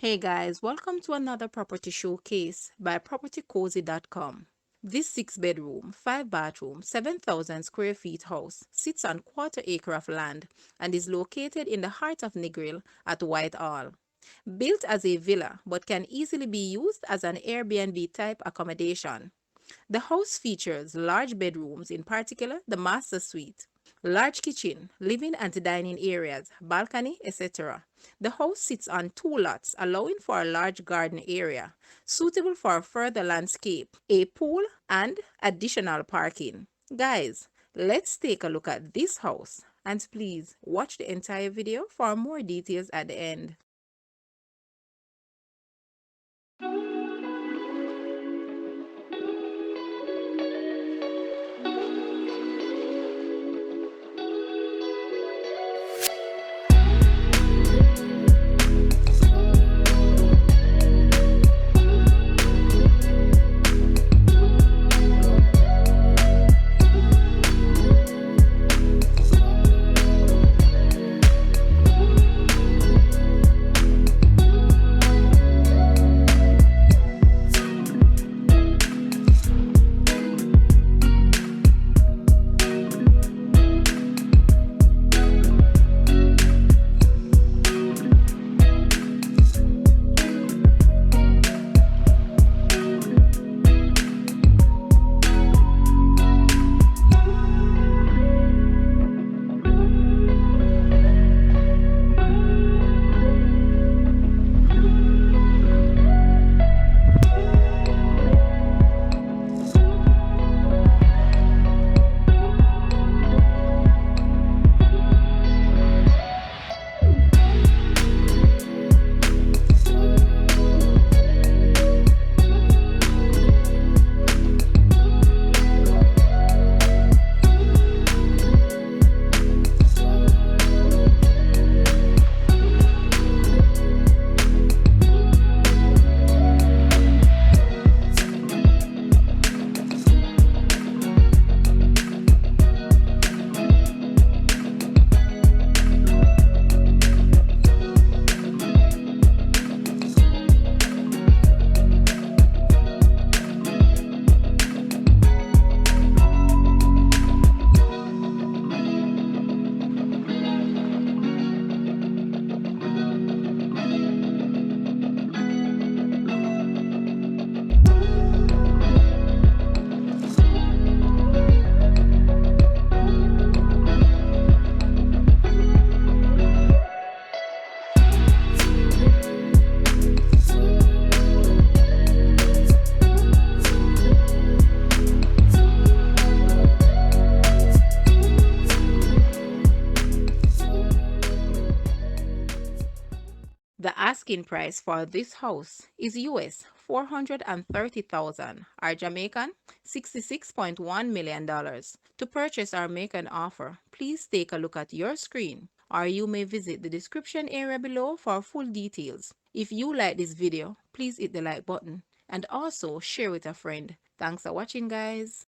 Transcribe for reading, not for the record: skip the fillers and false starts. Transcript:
Hey guys, welcome to another property showcase by propertycozy.com. This 6-bedroom, 5-bathroom, 7,000 square feet house sits on quarter acre of land and is located in the heart of Negril at Whitehall. Built as a villa but can easily be used as an Airbnb type accommodation. The house features large bedrooms, in particular the master suite, large kitchen, living and dining areas, balcony, etc. The house sits on 2 lots, allowing for a large garden area, suitable for further landscape, a pool, and additional parking. Guys, let's take a look at this house, and please watch the entire video for more details at the end. The asking price for this house is US 430,000 or Jamaican $66.1 million. To purchase or make an offer, please take a look at your screen, or you may visit the description area below for full details. If you like this video, please hit the like button and also share with a friend. Thanks for watching, guys.